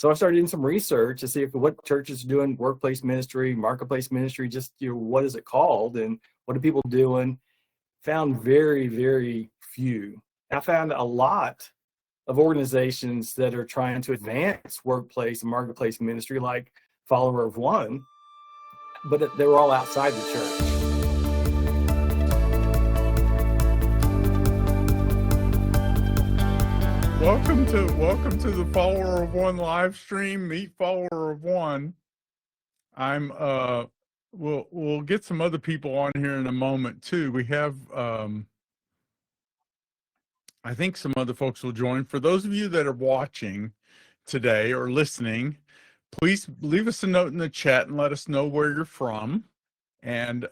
So I started doing some research to see what churches are doing workplace ministry, marketplace ministry, just, what is it called and what are people doing? Found very, very few. I found a lot of organizations that are trying to advance workplace and marketplace ministry, like Follower of One, but they were all outside the church. Welcome to the Follower of One live stream. Meet Follower of One. We'll get some other people on here in a moment too. We have I think some other folks will join. For those of you that are watching today or listening, please leave us a note in the chat and let us know where you're from. And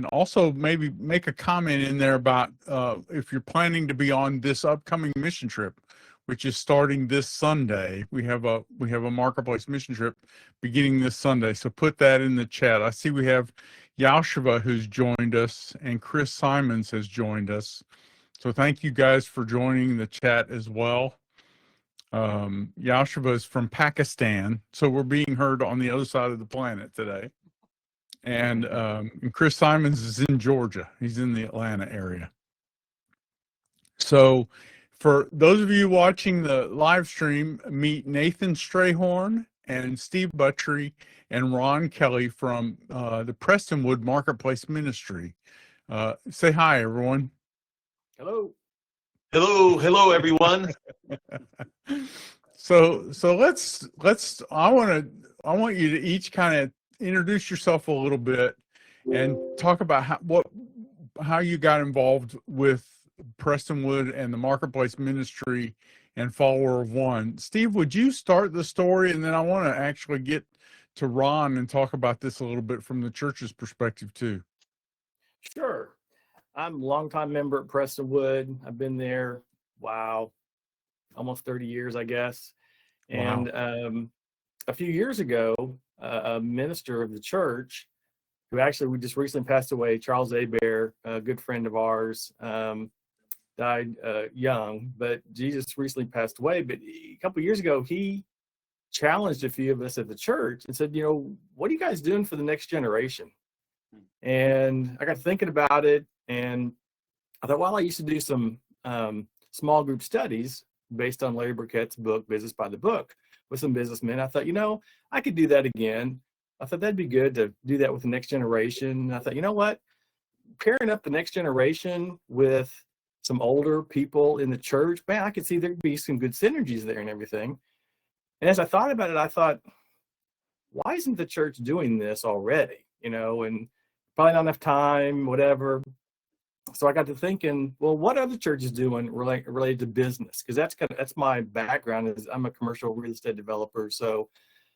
also maybe make a comment in there about if you're planning to be on this upcoming mission trip, which is starting this Sunday. We have a marketplace mission trip beginning this Sunday. So put that in the chat. I see we have Yashua who's joined us, and Chris Simons has joined us. So thank you guys for joining the chat as well. Yashua is from Pakistan, so we're being heard on the other side of the planet today. And Chris Simons is in Georgia. He's in the Atlanta area. So for those of you watching the live stream, meet Nathan Strayhorn and Steve Buttry and Ron Kelley from the Prestonwood Marketplace Ministry. Say hi, everyone. Hello. Hello, everyone. So let's I want you to each kind of introduce yourself a little bit and talk about how you got involved with Prestonwood and the Marketplace Ministry and Follower of One. Steve, would you start the story, and then I want to actually get to Ron and talk about this a little bit from the church's perspective too. Sure. I'm a longtime member at Prestonwood. I've been there, almost 30 years, I guess. And a few years ago, a minister of the church, who actually we just recently passed away, Charles Abear, a good friend of ours, died young, but Jesus recently passed away. But a couple of years ago, he challenged a few of us at the church and said, what are you guys doing for the next generation? And I got thinking about it, and I thought, I used to do some small group studies based on Larry Burkett's book, Business by the Book, with some businessmen. I thought, I could do that again. I thought that'd be good to do that with the next generation. I thought, pairing up the next generation with some older people in the church, man, I could see there'd be some good synergies there and everything. And as I thought about it, I thought, why isn't the church doing this already? And probably not enough time, whatever. So I got to thinking, what other churches doing related to business? Because that's my background. Is I'm a commercial real estate developer, so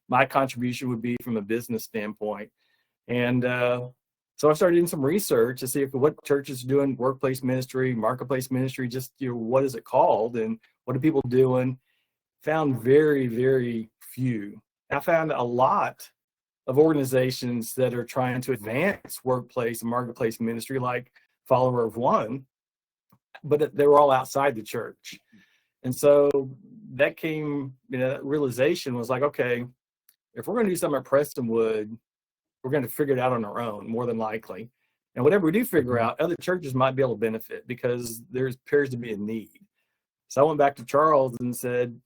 my contribution would be from a business standpoint. And so I started doing some research to see what churches are doing workplace ministry, marketplace ministry, just what is it called and what are people doing? Found very, very few. I found a lot of organizations that are trying to advance workplace and marketplace ministry, like Follower of One, but they were all outside the church. And so that came, that realization was like, okay, if we're going to do something at Prestonwood, we're going to figure it out on our own, more than likely. And whatever we do figure out, other churches might be able to benefit because there appears to be a need. So I went back to Charles and said,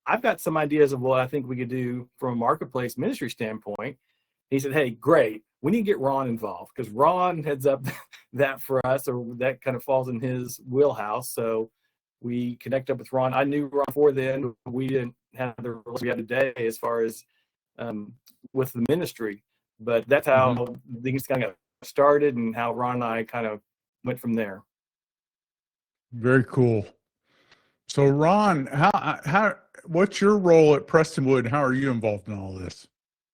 I've got some ideas of what I think we could do from a marketplace ministry standpoint. He said, hey, great. We need to get Ron involved because Ron heads up that for us, or that kind of falls in his wheelhouse. So we connect up with Ron. I knew Ron before then. We didn't have the relationship we have today as far as with the ministry. But that's how things kind of got started and how Ron and I kind of went from there. Very cool. So Ron, what's your role at Prestonwood? How are you involved in all this?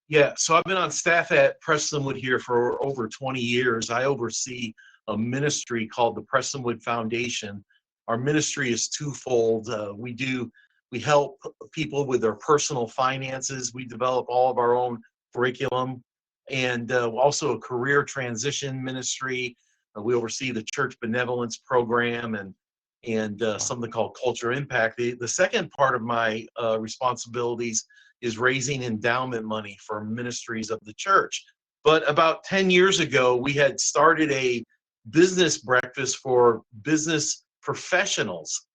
Yeah, so I've been on staff at Prestonwood here for over 20 years. I oversee a ministry called the Prestonwood Foundation. Our ministry is twofold. We help people with their personal finances. We develop all of our own curriculum, and also a career transition ministry. We oversee the church benevolence program, and and something called Culture Impact. The second part of my responsibilities is raising endowment money for ministries of the church. But about 10 years ago, we had started a business breakfast for business professionals.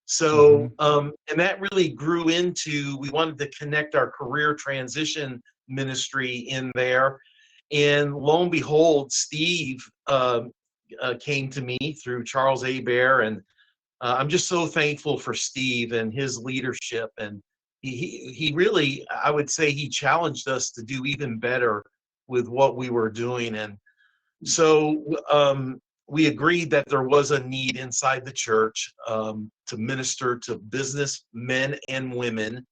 So, and that really grew into, we wanted to connect our career transition ministry in there. And lo and behold, Steve came to me through Charles Bear, and I'm just so thankful for Steve and his leadership. And he really, I would say, he challenged us to do even better with what we were doing. And so we agreed that there was a need inside the church to minister to business men and women.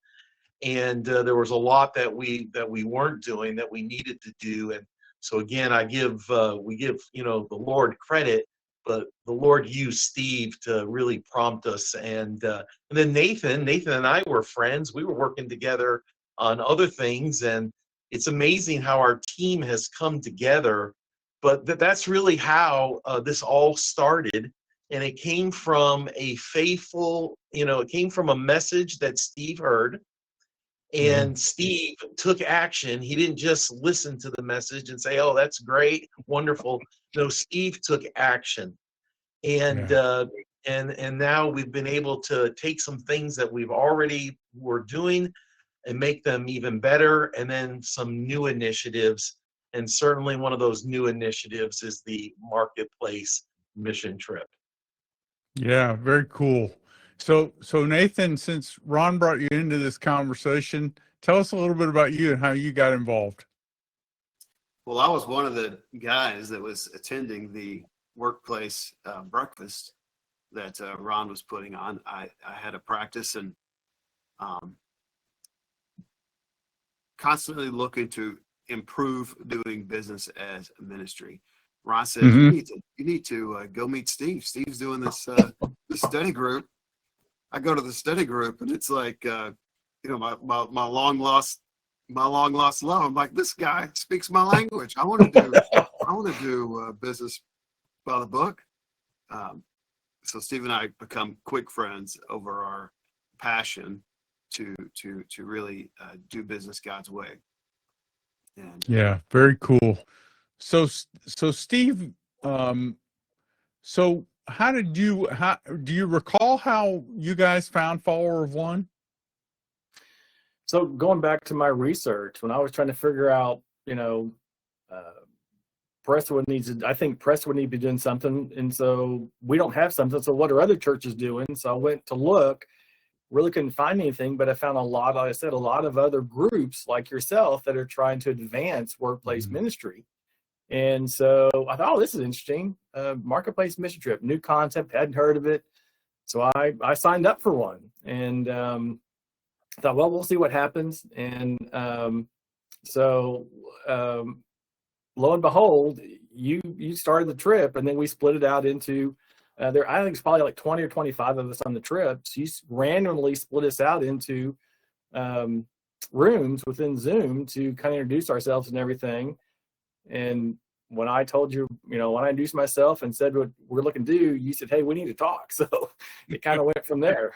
And there was a lot that we weren't doing that we needed to do. And so again, we give the Lord credit, but the Lord used Steve to really prompt us. And then Nathan and I were friends. We were working together on other things, and it's amazing how our team has come together. But that's really how this all started. And it came from it came from a message that Steve heard. And Steve took action. He didn't just listen to the message and say, "Oh, that's great, wonderful." No, Steve took action. And now we've been able to take some things that we've already were doing and make them even better, and then some new initiatives. And certainly one of those new initiatives is the Marketplace mission trip. Yeah, very cool. So Nathan, since Ron brought you into this conversation, tell us a little bit about you and how you got involved. Well, I was one of the guys that was attending the workplace breakfast that Ron was putting on. I had a practice and constantly looking to improve doing business as a ministry. Ron said, you need to go meet Steve. Steve's doing this this study group. I go to the study group, and it's like my long lost love. I'm like, this guy speaks my language. I want to do business by the book. So Steve and I become quick friends over our passion to really do business God's way. And yeah, very cool. So Steve, so how do you recall how you guys found Follower of One? So going back to my research, when I was trying to figure out, I think Prestonwood needs to be doing something. And so we don't have something. So what are other churches doing? So I went to look, really couldn't find anything, but I found a lot of other groups like yourself that are trying to advance workplace ministry. And so I thought, oh, this is interesting. Marketplace mission trip, new concept, hadn't heard of it. So I signed up for one, and thought, well, we'll see what happens. And so lo and behold, you started the trip, and then we split it out into I think it's probably like 20 or 25 of us on the trip. So you randomly split us out into rooms within Zoom to kind of introduce ourselves and everything. And when I told you, when I introduced myself and said what we're looking to do, you said, "Hey, we need to talk." So it kind of went from there.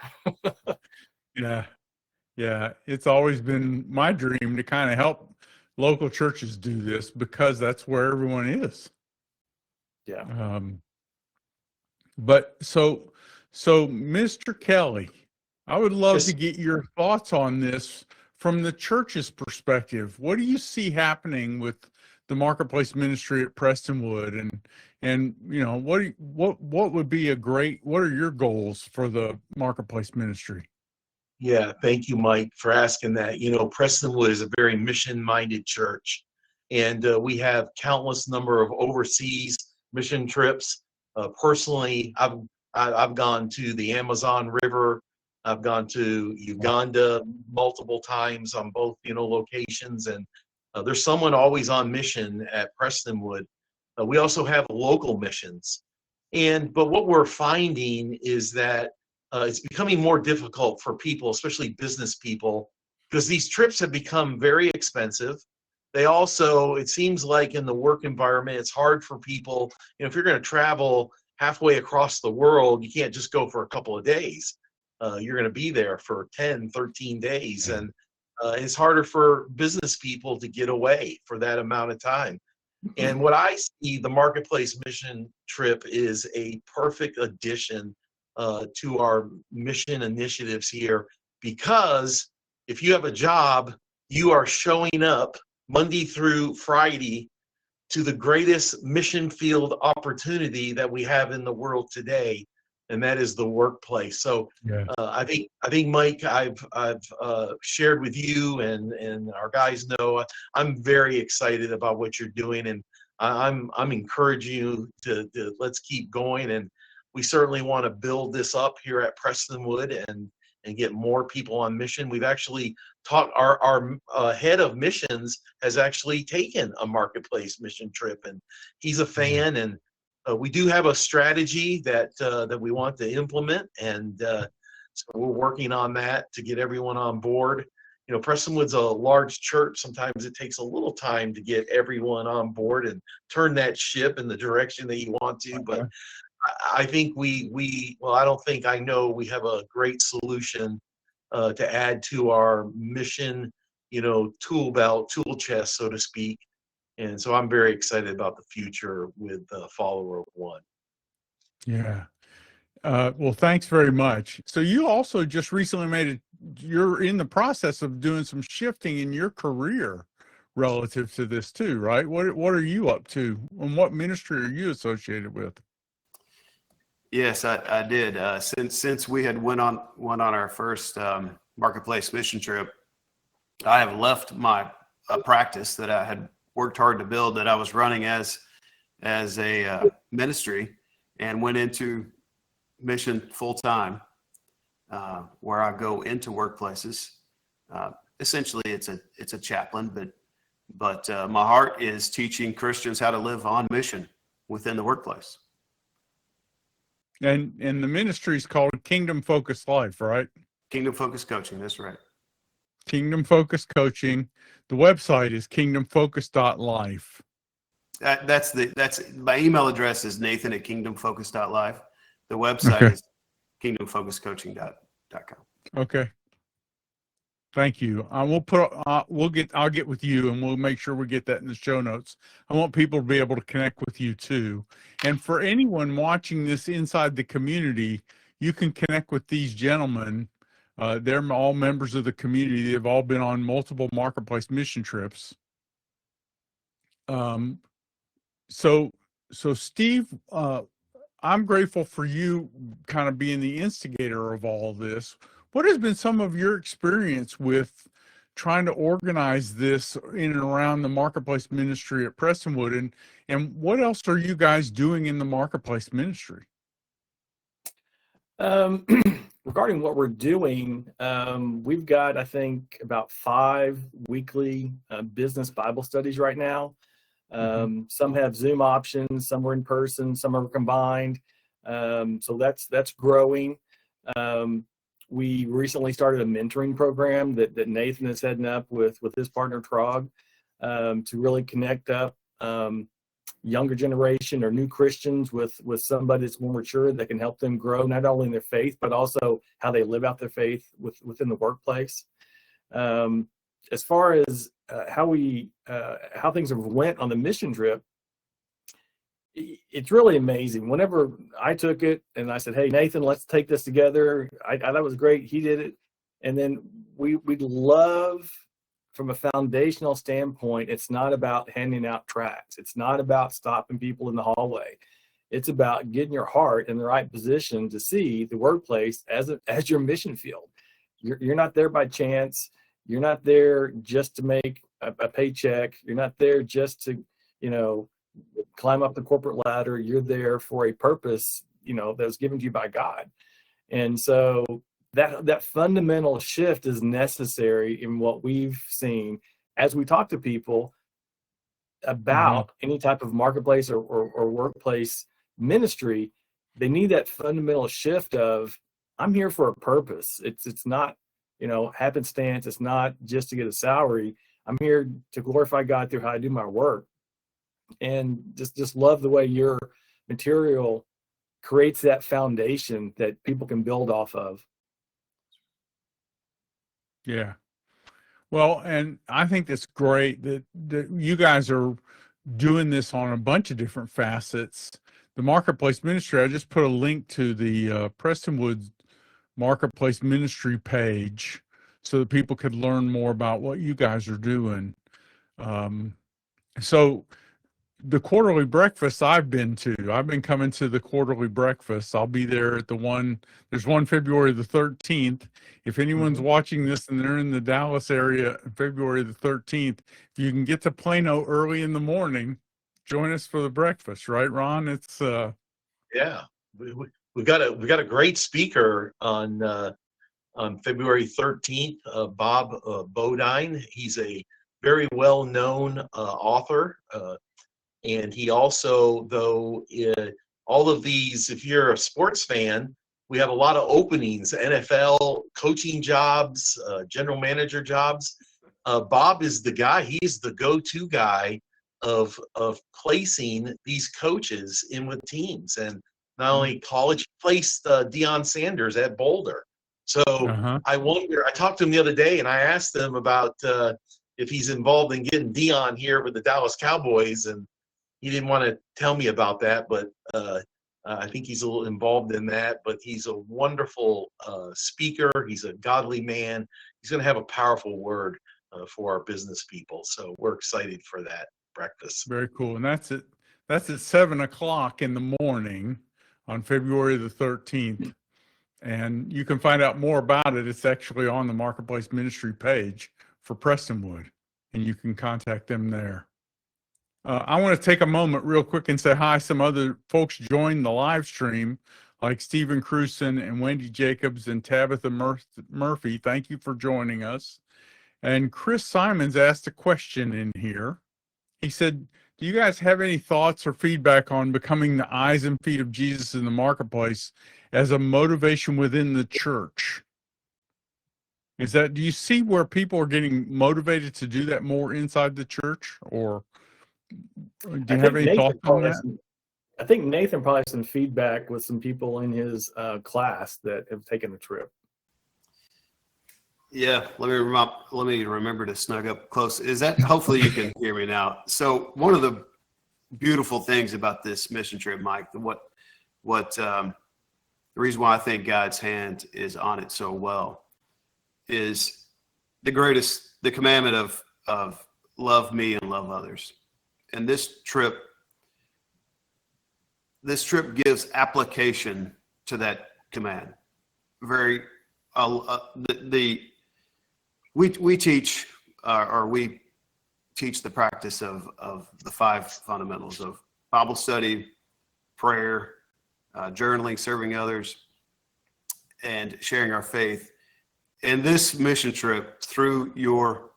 Yeah. It's always been my dream to kind of help local churches do this, because that's where everyone is. Yeah. But so Mr. Kelley, I would love to get your thoughts on this from the church's perspective. What do you see happening with the marketplace ministry at Prestonwood, and what would be what are your goals for the marketplace ministry? Yeah, thank you, Mike, for asking that. Prestonwood is a very mission-minded church, and we have countless number of overseas mission trips. Personally, I've gone to the Amazon River. I've gone to Uganda multiple times on both locations, and there's someone always on mission at Prestonwood. We also have local missions, but what we're finding is that it's becoming more difficult for people, especially business people, because these trips have become very expensive. They also, it seems like in the work environment, it's hard for people, if you're going to travel halfway across the world, you can't just go for a couple of days. You're going to be there for 10, 13 days. And it's harder for business people to get away for that amount of time. And what I see, the Marketplace Mission Trip is a perfect addition to our mission initiatives here, because if you have a job, you are showing up Monday through Friday to the greatest mission field opportunity that we have in the world today, and that is the workplace. So I think Mike, I've shared with you, and our guys know I'm very excited about what you're doing, and I'm encouraging you to let's keep going. And we certainly want to build this up here at Prestonwood and get more people on mission. We've actually taught our head of missions has actually taken a Marketplace mission trip, and he's a fan. And we do have a strategy that we want to implement, and so we're working on that to get everyone on board. You know, Prestonwood's a large church. Sometimes it takes a little time to get everyone on board and turn that ship in the direction that you want to. But I think I know we have a great solution to add to our mission, tool belt, tool chest, so to speak. And so I'm very excited about the future with Follower of One. Yeah. Well, thanks very much. So you also just recently you're in the process of doing some shifting in your career relative to this too, right? What are you up to, and what ministry are you associated with? Yes, I did. Since we had went on our first Marketplace mission trip, I have left my practice that I had worked hard to build, that I was running as a ministry, and went into mission full time, where I go into workplaces. Essentially, it's a chaplain, but my heart is teaching Christians how to live on mission within the workplace. And the ministry is called Kingdom Focused Life, right? Kingdom Focused Coaching. That's right. Kingdom Focused Coaching. The website is kingdomfocused.life. That's my email address is nathan@kingdomfocused.life. The website is kingdomfocusedcoaching.com. Okay. Thank you. I'll get with you, and we'll make sure we get that in the show notes. I want people to be able to connect with you too. And for anyone watching this inside the community, you can connect with these gentlemen. They're all members of the community. They've all been on multiple Marketplace mission trips. So Steve, I'm grateful for you kind of being the instigator of all of this. What has been some of your experience with trying to organize this in and around the Marketplace ministry at Prestonwood, and what else are you guys doing in the Marketplace ministry? Regarding what we're doing, we've got, I think, about 5 weekly business Bible studies right now. Some have Zoom options, some are in person, some are combined. So that's growing. We recently started a mentoring program that Nathan is heading up with his partner Trog, to really connect up younger generation or new Christians with somebody that's more mature that can help them grow not only in their faith but also how they live out their faith within the workplace. As far as how things have went on the mission trip, it's really amazing. Whenever I took it and I said, "Hey Nathan, let's take this together," I thought it was great. He did it, and then we love, from a foundational standpoint, it's not about handing out tracts. It's not about stopping people in the hallway. It's about getting your heart in the right position to see the workplace as your mission field. You're not there by chance. You're not there just to make a paycheck. You're not there just to, climb up the corporate ladder. You're there for a purpose, that was given to you by God. And so that fundamental shift is necessary in what we've seen as we talk to people about any type of marketplace or workplace ministry. They need that fundamental shift of, I'm here for a purpose. It's not, happenstance. It's not just to get a salary. I'm here to glorify God through how I do my work. And just love the way your material creates that foundation that people can build off of. Yeah. Well, and I think it's great that you guys are doing this on a bunch of different facets. The Marketplace Ministry, I just put a link to the Prestonwood Marketplace Ministry page so that people could learn more about what you guys are doing. So the quarterly breakfast I've been coming to the quarterly breakfast. I'll be there at there's one February the 13th. If anyone's watching this and they're in the Dallas area, February the 13th, if you can get to Plano early in the morning, join us for the breakfast, right, Ron? It's Yeah, we got a great speaker on February 13th, Bob Bodine. He's a very well-known author. And he also, though, all of these, if you're a sports fan, we have a lot of openings, NFL coaching jobs, general manager jobs. Bob is the guy, he's the go-to guy of placing these coaches in with teams. And not only college, placed Deion Sanders at Boulder. So I wonder, I talked to him the other day and I asked him about if he's involved in getting Deion here with the Dallas Cowboys, and he didn't want to tell me about that, but I think he's a little involved in that. But he's a wonderful speaker. He's a godly man. He's going to have a powerful word for our business people. So we're excited for that breakfast. very cool. And that's at 7:00 in the morning on February the 13th. And you can find out more about it. It's actually on the Marketplace Ministry page for Prestonwood, and you can contact them there. I want to take a moment real quick and say hi. Some other folks joined the live stream, like Stephen Cruson and Wendy Jacobs and Tabitha Murphy. Thank you for joining us. And Chris Simons asked a question in here. He said, do you guys have any thoughts or feedback on becoming the eyes and feet of Jesus in the marketplace as a motivation within the church? Do you see where people are getting motivated to do that more inside the church, or do you have any thoughts on that? I think Nathan probably has some feedback with some people in his class that have taken the trip. Yeah, let me remember to snug up close. Hopefully you can hear me now. So one of the beautiful things about this mission trip, Mike, the reason why I think God's hand is on it so well is the commandment of love me and love others. And this trip gives application to that command. We teach the practice of the 5 fundamentals of Bible study, prayer, journaling, serving others, and sharing our faith. And this mission trip, through your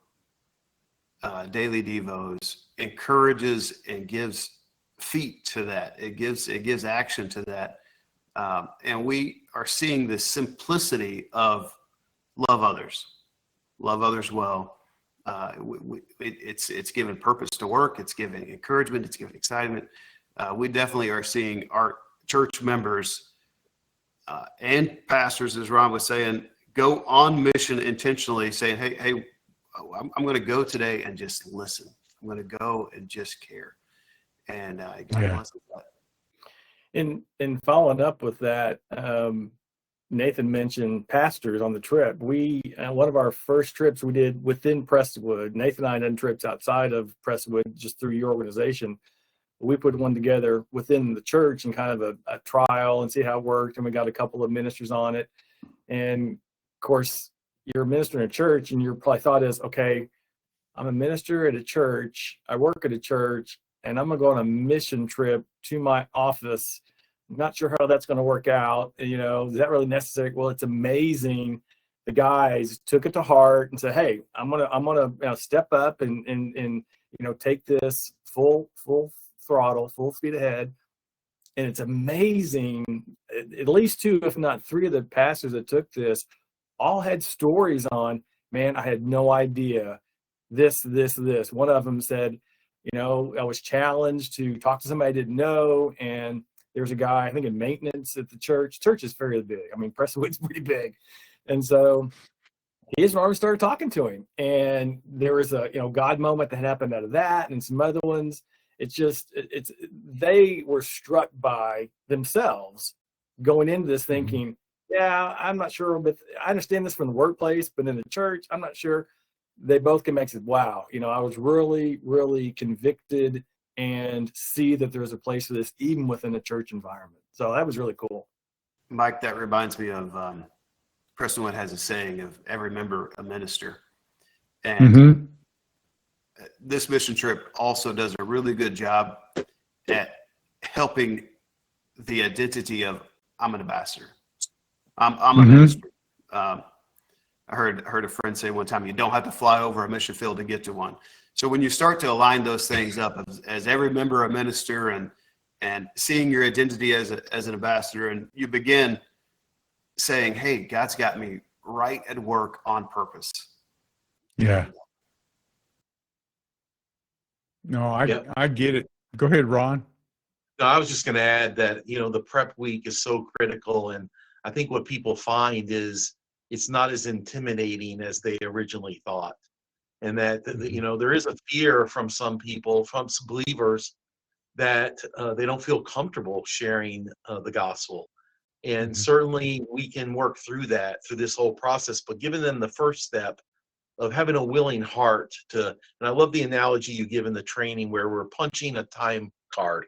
daily devos, encourages and gives feet to that. It gives action to that. And we are seeing the simplicity of love others well. It's given purpose to work. It's giving encouragement. It's giving excitement. We definitely are seeing our church members and pastors, as Ron was saying, go on mission intentionally, saying, hey, I'm going to go today and just listen. I'm going to go and just care. And in following up with that, Nathan mentioned pastors on the trip. One of our first trips we did within Prestonwood. Nathan and I done trips outside of Prestonwood just through your organization. We put one together within the church and kind of a trial and see how it worked. And we got a couple of ministers on it. And of course, you're a minister in a church, and your probably thought is, okay, I'm a minister at a church. I work at a church, and I'm going to go on a mission trip to my office. I'm not sure how that's going to work out. Is that really necessary? Well, it's amazing. The guys took it to heart and said, hey, I'm gonna step up and take this full throttle, full speed ahead. And it's amazing. At least 2, if not 3 of the pastors that took this all had stories on, man, I had no idea this. One of them said, I was challenged to talk to somebody I didn't know, and There's a guy, I think, in maintenance at the church. Church is fairly big. I mean, Prestonwood's pretty big. And so his mom started talking to him. And there was a, God moment that happened out of that and some other ones. They were struck by themselves going into this thinking, yeah, I'm not sure, but I understand this from the workplace, but in the church, I'm not sure. They both came back and said, wow, I was really, really convicted and see that there's a place for this even within a church environment. So that was really cool. Mike, that reminds me of Prestonwood has a saying of every member a minister. And this mission trip also does a really good job at helping the identity of I'm an ambassador. I'm a minister. I heard a friend say one time, you don't have to fly over a mission field to get to one. So when you start to align those things up as every member a minister and seeing your identity as an ambassador, and you begin saying, hey, God's got me right at work on purpose. Yeah. No, I get it. Go ahead, Ron. No, I was just going to add that, the prep week is so critical. And I think what people find is it's not as intimidating as they originally thought. And that, there is a fear from some people, from some believers, that they don't feel comfortable sharing the gospel. And certainly we can work through that through this whole process, but giving them the first step of having a willing heart to, and I love the analogy you give in the training where we're punching a time card.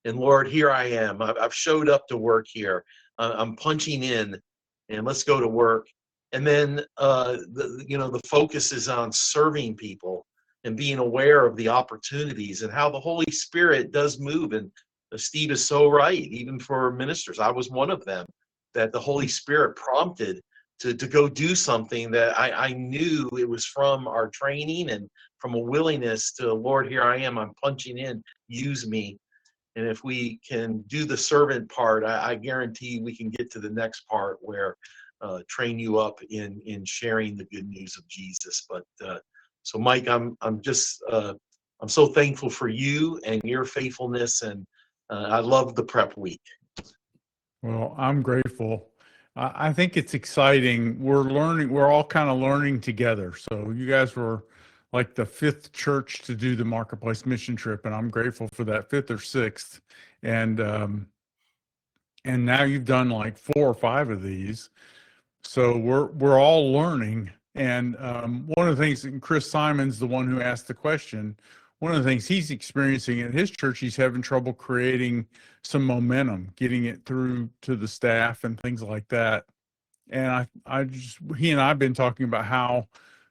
And Lord, here I am. I've showed up to work here. I'm punching in, and let's go to work. And then, the focus is on serving people and being aware of the opportunities and how the Holy Spirit does move. And Steve is so right, even for ministers. I was one of them that the Holy Spirit prompted to go do something that I knew it was from our training and from a willingness to, Lord, here I am. I'm punching in. Use me. And if we can do the servant part, I guarantee we can get to the next part where train you up in sharing the good news of Jesus. But so, Mike, I'm so thankful for you and your faithfulness, and I love the prep week. Well, I'm grateful. I think it's exciting. We're learning. We're all kind of learning together. So you guys were like the 5th church to do the Marketplace mission trip, and I'm grateful for that 5th or 6th. And now you've done like 4 or 5 of these. So we're all learning. And one of the things, and Chris Simon's the one who asked the question, one of the things he's experiencing at his church, he's having trouble creating some momentum, getting it through to the staff and things like that. And he and I have been talking about how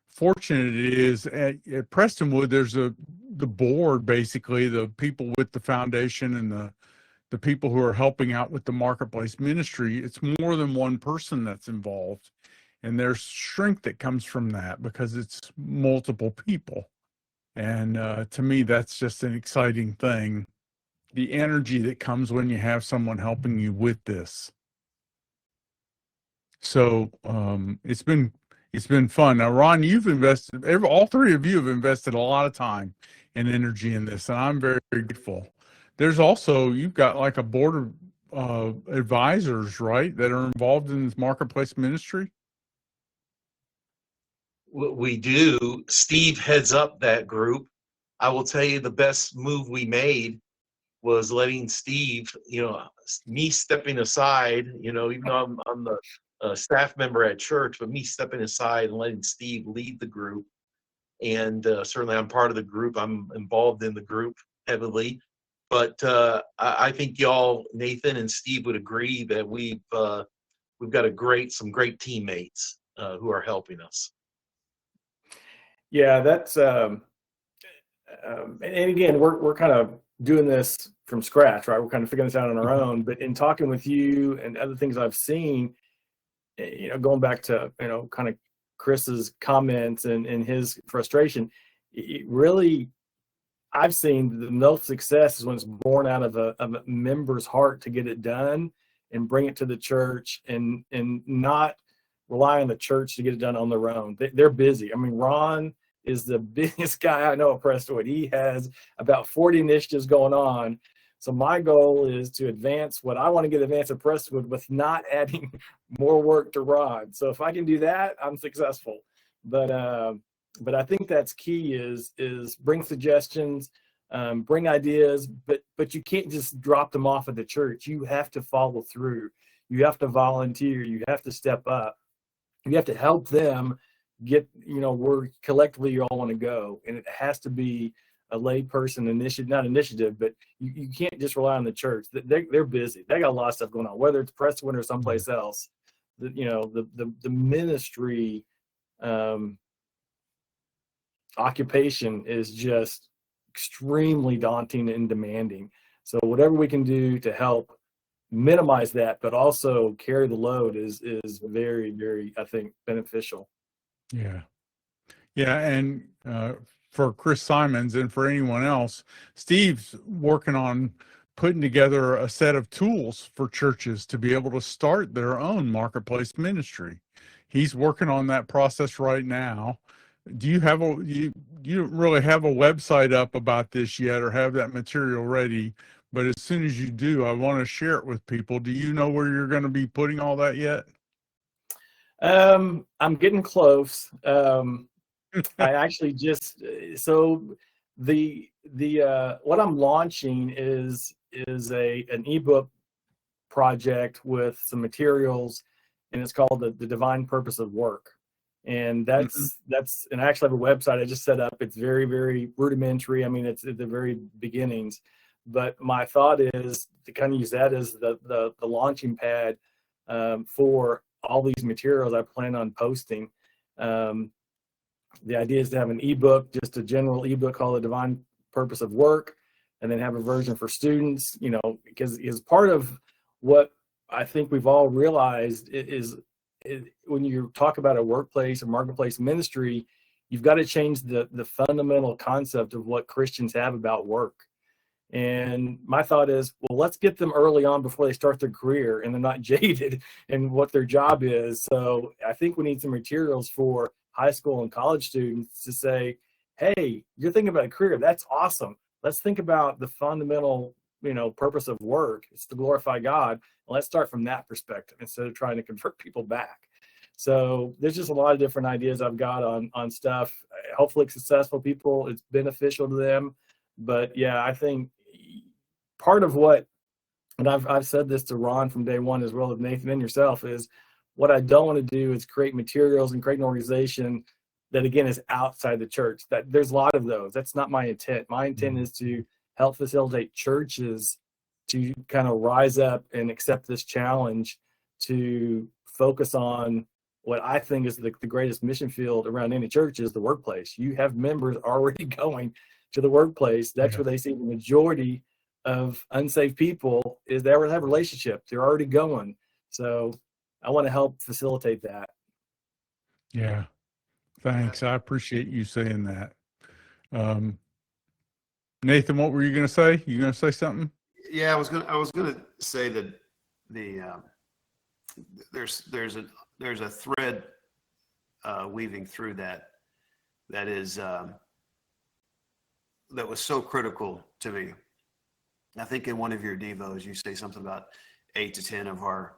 fortunate it is at Prestonwood. There's the board, basically the people with the foundation and the people who are helping out with the Marketplace ministry. It's more than one person that's involved, and there's strength that comes from that because it's multiple people. And to me, that's just an exciting thing. The energy that comes when you have someone helping you with this. So it's been fun. Now, Ron, you've invested, all 3 of you have invested a lot of time and energy in this, and I'm very, very grateful. There's also, you've got like a board of advisors, right, that are involved in this Marketplace ministry? We do. Steve heads up that group. I will tell you the best move we made was letting Steve, me stepping aside, even though I'm the staff member at church, but me stepping aside and letting Steve lead the group. And certainly I'm part of the group. I'm involved in the group heavily. But I think y'all, Nathan and Steve, would agree that we've got some great teammates who are helping us. Yeah, that's and again, we're kind of doing this from scratch, right? We're kind of figuring this out on our own. But in talking with you and other things I've seen, going back to kind of Chris's comments and his frustration, it really, I've seen the most success is when it's born out of a member's heart to get it done and bring it to the church and not rely on the church to get it done on their own. They're busy. I mean, Ron is the biggest guy I know at Prestonwood. He has about 40 initiatives going on, So my goal is to advance what I want to get advanced at Prestonwood with not adding more work to Ron. So if I can do that, I'm successful. But I think that's key is bring suggestions, bring ideas, but you can't just drop them off at the church. You have to follow through. You have to volunteer. You have to step up. You have to help them get, where collectively you all want to go. And it has to be a lay person not initiative, but you can't just rely on the church. They're busy. They got a lot of stuff going on, whether it's Prestonwood or someplace else. The ministry occupation is just extremely daunting and demanding. So whatever we can do to help minimize that, but also carry the load is very, very, I think, beneficial. Yeah. And for Chris Simons and for anyone else, Steve's working on putting together a set of tools for churches to be able to start their own marketplace ministry. He's working on that process right now. Do you have you don't really have a website up about this yet or have that material ready, but as soon as you do, I want to share it with people. Do you know where you're going to be putting all that yet? I'm getting close. I actually so the what I'm launching is an ebook project with some materials, and it's called the Divine Purpose of Work. And that's and I actually have a website I just set up. It's very, very rudimentary. I mean, it's at the very beginnings, but my thought is to kind of use that as the launching pad for all these materials I plan on posting. The idea is to have an ebook, just a general ebook called The Divine Purpose of Work, and then have a version for students, because part of what I think we've all realized is when you talk about a workplace or marketplace ministry, you've got to change the fundamental concept of what Christians have about work. And my thought is, well, let's get them early on before they start their career and they're not jaded in what their job is. So I think we need some materials for high school and college students to say, hey, you're thinking about a career. That's awesome. Let's think about the fundamental, purpose of work. It's to glorify God. And let's start from that perspective instead of trying to convert people back. So there's just a lot of different ideas I've got on stuff. Hopefully successful people, it's beneficial to them. But yeah, I think part of what, and I've said this to Ron from day one as well as Nathan and yourself, is what I don't want to do is create materials and create an organization that, again, is outside the church. That there's a lot of those. That's not my intent. My intent is to help facilitate churches to kind of rise up and accept this challenge to focus on what I think is the greatest mission field around any church is the workplace. You have members already going to the workplace. That's where they see the majority of unsaved people is they already have a relationship. They're already going. So I want to help facilitate that. Yeah. Thanks. I appreciate you saying that. Nathan, what were you going to say? You going to say something? Yeah, I was going to say that there's a thread weaving through that is that was so critical to me. I think in one of your devos you say something about 8 to 10 of our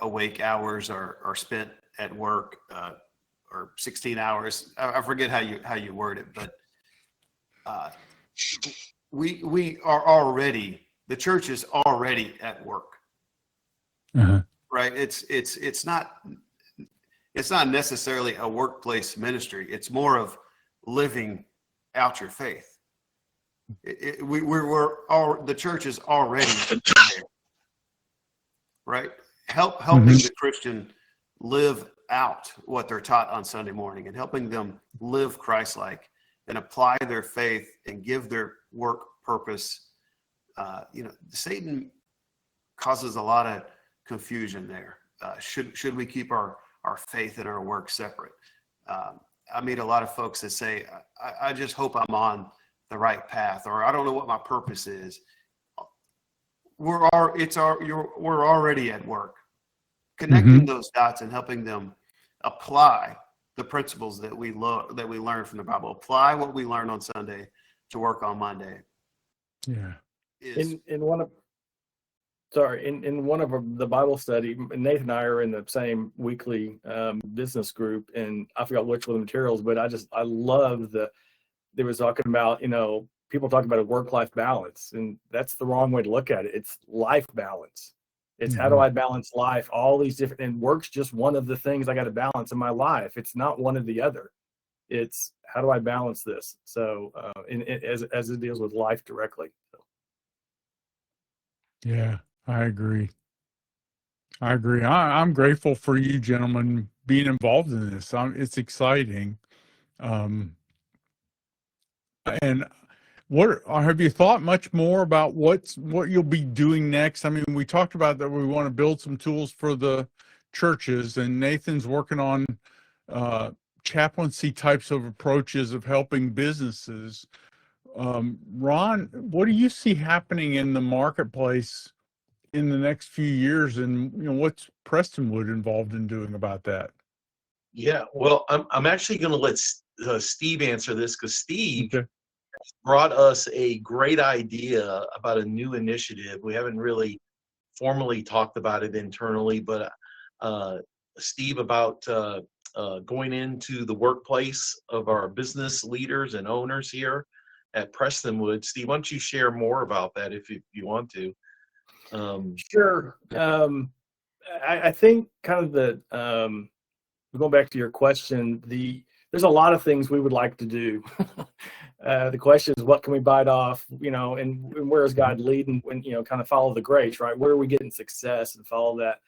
awake hours are spent at work, or 16 hours. I forget how you word it, but we are already, the church is already at work. Right? It's not necessarily a workplace ministry. It's more of living out your faith. The church is already there, right? Helping the Christian live out what they're taught on Sunday morning and helping them live Christ-like and apply their faith and give their work purpose. Satan causes a lot of confusion there. Should we keep our faith and our work separate? I meet a lot of folks that say, I just hope I'm on the right path, or I don't know what my purpose is. We're already at work, connecting those dots and helping them apply the principles that we learn from the Bible. Apply what we learn on Sunday to work on Monday. Yeah. is In one of in one of the Bible study, Nathan and I are in the same weekly business group, and I forgot which one of the materials, but I love they was talking about, people talking about a work-life balance, and that's the wrong way to look at it. It's life balance. It's how do I balance life? All these different, and work's just one of the things I got to balance in my life. It's not one or the other. It's how do I balance this? So, as it deals with life directly. So. Yeah, I agree. I'm grateful for you gentlemen being involved in this. It's exciting. And what have you thought much more about what you'll be doing next? I mean, we talked about that we want to build some tools for the churches, and Nathan's working on chaplaincy types of approaches of helping businesses. Ron, what do you see happening in the marketplace in the next few years, and what's Prestonwood involved in doing about that? Yeah, well, I'm actually going to let Steve answer this, because Steve Okay. brought us a great idea about a new initiative. We haven't really formally talked about it internally, but Steve, about going into the workplace of our business leaders and owners here at Prestonwood. Steve, why don't you share more about that if you want to? Sure. I think kind of going back to your question, there's a lot of things we would like to do. The question is, what can we bite off, and where is God leading when, kind of follow the grace, right? Where are we getting success and follow that?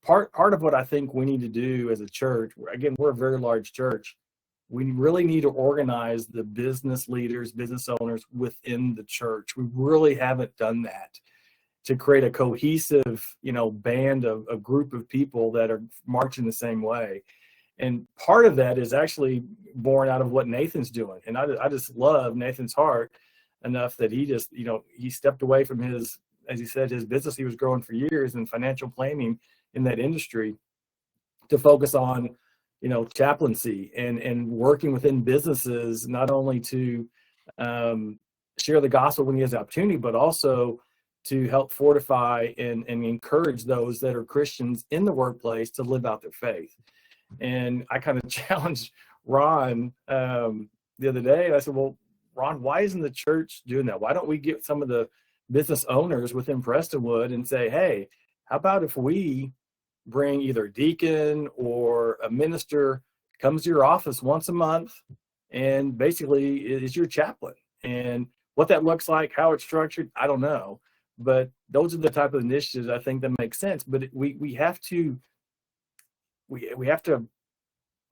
Part of what I think we need to do as a church, again, we're a very large church. We really need to organize the business leaders, business owners within the church. We really haven't done that to create a cohesive, band of a group of people that are marching the same way. And part of that is actually born out of what Nathan's doing. And I just love Nathan's heart enough that he just, he stepped away from his, as he said, his business he was growing for years in financial planning in that industry to focus on, chaplaincy and working within businesses, not only to share the gospel when he has the opportunity, but also to help fortify and encourage those that are Christians in the workplace to live out their faith. And I kind of challenged Ron the other day. And I said, well, Ron, why isn't the church doing that? Why don't we get some of the business owners within Prestonwood and say, hey, how about if we bring either a deacon or a minister comes to your office once a month and basically is your chaplain? And what that looks like, how it's structured, I don't know. But those are the type of initiatives I think that make sense. But we have to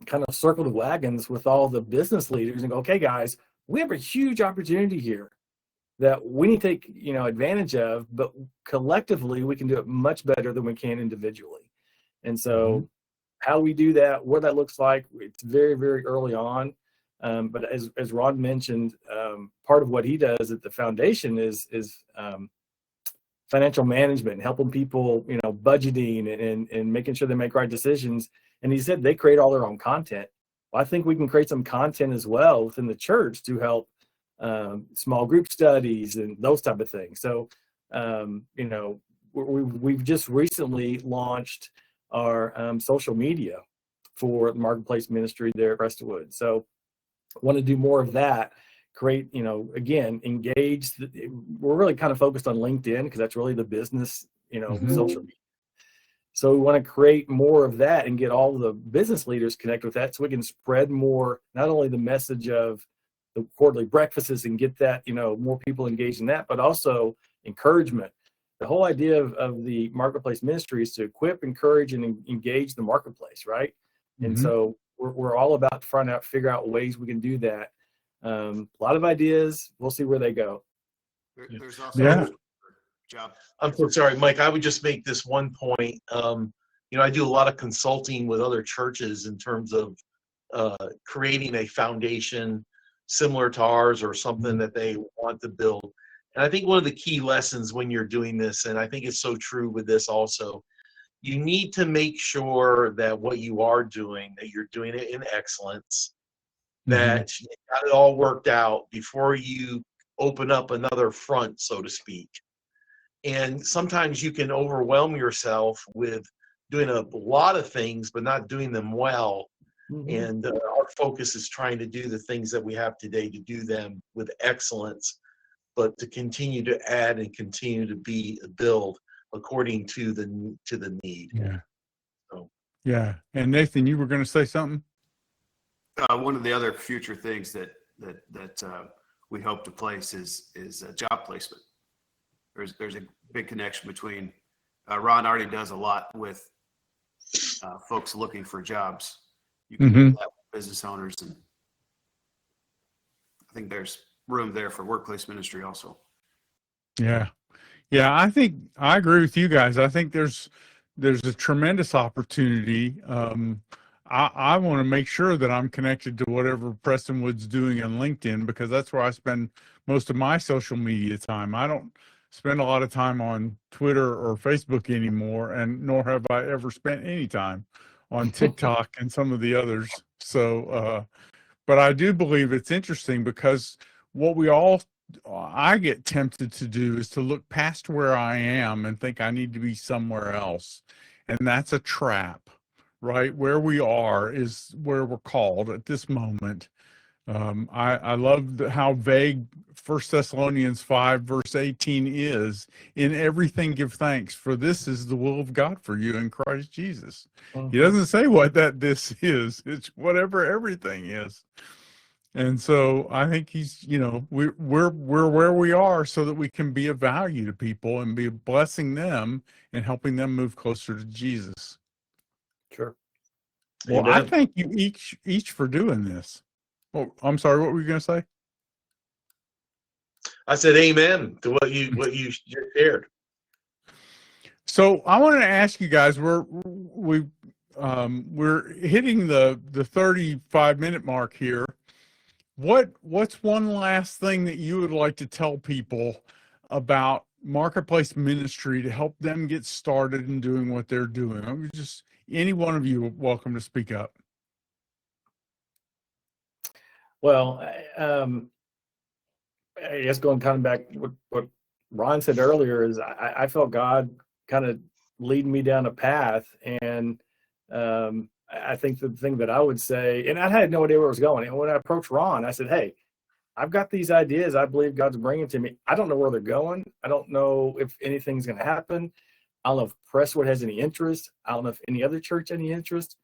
kind of circle the wagons with all the business leaders and go, okay, guys, we have a huge opportunity here that we need to take, advantage of, but collectively we can do it much better than we can individually. And so how we do that, what that looks like, it's very, very early on. But as Rod mentioned, part of what he does at the foundation is financial management, helping people, budgeting and making sure they make right decisions. And he said they create all their own content. Well, I think we can create some content as well within the church to help small group studies and those type of things. So, we've just recently launched our social media for the marketplace ministry there at Prestonwood. So I want to do more of that. Create, again, engage. We're really kind of focused on LinkedIn because that's really the business, social media. So we want to create more of that and get all the business leaders connected with that so we can spread more, not only the message of the quarterly breakfasts and get that, more people engaged in that, but also encouragement. The whole idea of the marketplace ministry is to equip, encourage, and engage the marketplace, right? And so we're all about trying to figure out ways we can do that. A lot of ideas. We'll see where they go. There's also job. I'm so sorry, Mike. I would just make this one point. I do a lot of consulting with other churches in terms of creating a foundation similar to ours or something that they want to build. And I think one of the key lessons when you're doing this, and I think it's so true with this also, you need to make sure that what you are doing, that you're doing it in excellence, that you got it all worked out before you open up another front, so to speak. And sometimes you can overwhelm yourself with doing a lot of things, but not doing them well. And our focus is trying to do the things that we have today, to do them with excellence, but to continue to add and continue to build according to the need. Yeah. So. Yeah. And Nathan, you were going to say something? One of the other future things that we hope to place is job placement. There's a big connection between Ron already does a lot with folks looking for jobs. You can do that with business owners, and I think there's room there for workplace ministry also. Yeah. Yeah, I think I agree with you guys. I think there's a tremendous opportunity. I want to make sure that I'm connected to whatever Prestonwood's doing on LinkedIn, because that's where I spend most of my social media time. I don't spend a lot of time on Twitter or Facebook anymore, and nor have I ever spent any time on TikTok and some of the others. So, but I do believe it's interesting, because what I get tempted to do is to look past where I am and think I need to be somewhere else. And that's a trap, right? Where we are is where we're called at this moment. I love how vague 1 Thessalonians 5 verse 18 is. In everything give thanks, for this is the will of God for you in Christ Jesus. He doesn't say what this is. It's whatever everything is. And so I think he's, we're where we are so that we can be of value to people and be blessing them and helping them move closer to Jesus. Sure. Well, Amen. I thank you each for doing this. Oh, I'm sorry. What were you going to say? I said amen to what you just shared. So I wanted to ask you guys, we're hitting the 35-minute mark here. What's one last thing that you would like to tell people about marketplace ministry to help them get started in doing what they're doing? Any one of you welcome to speak up. Well, I guess going kind of back to what Ron said earlier is I felt God kind of leading me down a path, and I think the thing that I would say, and I had no idea where it was going. And when I approached Ron, I said, "Hey, I've got these ideas I believe God's bringing to me. I don't know where they're going. I don't know if anything's going to happen. I don't know if Prestonwood has any interest. I don't know if any other church has any interest.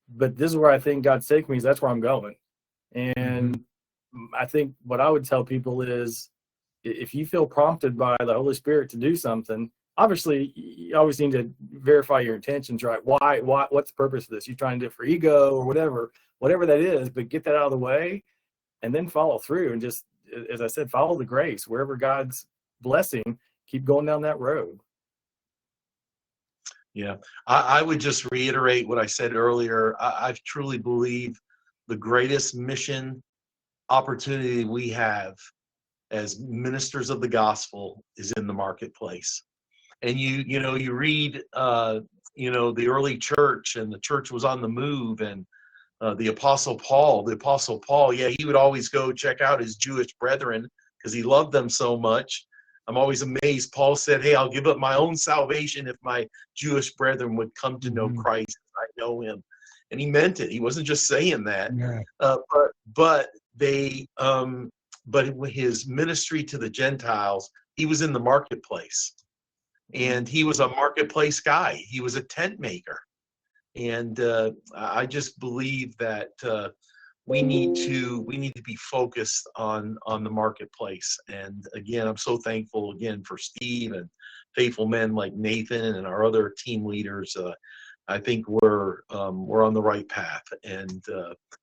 But this is where I think God's taking me. So that's where I'm going." And I think what I would tell people is, if you feel prompted by the Holy Spirit to do something, obviously you always need to verify your intentions, right? Why, what's the purpose of this? You trying to do it for ego or whatever that is, but get that out of the way and then follow through, and just, as I said, follow the grace. Wherever God's blessing, keep going down that road. Yeah, I would just reiterate what I said earlier. I truly believe the greatest mission opportunity we have as ministers of the gospel is in the marketplace. And you read the early church, and the church was on the move, and the apostle Paul, he would always go check out his Jewish brethren because he loved them so much. I'm always amazed. Paul said, "Hey, I'll give up my own salvation if my Jewish brethren would come to know Christ. I know him." And he meant it. He wasn't just saying that. Yeah. But his ministry to the Gentiles, he was in the marketplace, and he was a marketplace guy. He was a tent maker, and I just believe that we need to be focused on the marketplace. And again, I'm so thankful again for Steve and faithful men like Nathan and our other team leaders. I think we're on the right path, and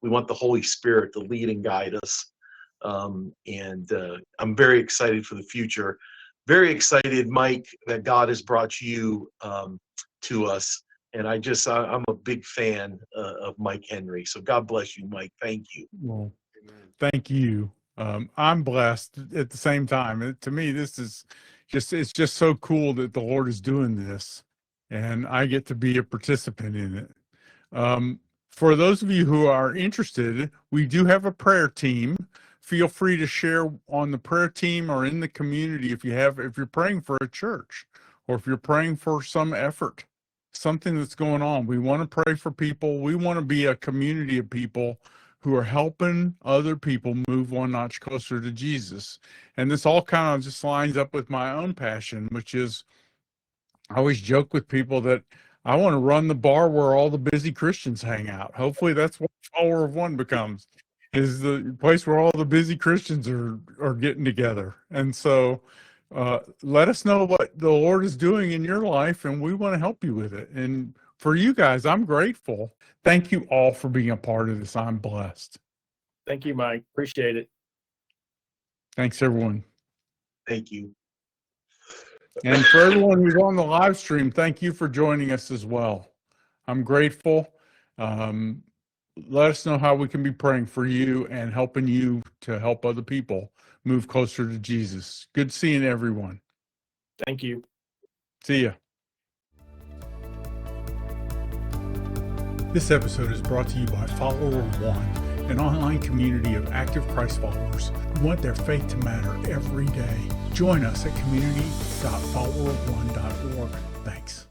we want the Holy Spirit to lead and guide us. And I'm very excited for the future. Very excited, Mike, that God has brought you to us. And I'm a big fan of Mike Henry. So God bless you, Mike. Thank you. Well, thank you. I'm blessed at the same time. To me, it's just so cool that the Lord is doing this, and I get to be a participant in it. For those of you who are interested, we do have a prayer team feel free to share on the prayer team or in the community if you're praying for a church or if you're praying for some effort, something that's going on. We want to pray for people. We want to be a community of people who are helping other people move one notch closer to Jesus. And this all kind of just lines up with my own passion, which is I always joke with people that I want to run the bar where all the busy Christians hang out. Hopefully that's what Follower of One becomes, is the place where all the busy Christians are getting together. And so let us know what the Lord is doing in your life, and we want to help you with it. And for you guys, I'm grateful. Thank you all for being a part of this. I'm blessed. Thank you, Mike. Appreciate it. Thanks, everyone. Thank you. And for everyone who's on the live stream, thank you for joining us as well. I'm grateful. Let us know how we can be praying for you and helping you to help other people move closer to Jesus. Good seeing everyone. Thank you. See ya. This episode is brought to you by Follower of One, an online community of active Christ followers who want their faith to matter every day. Join us at community.followerofone.org. Thanks.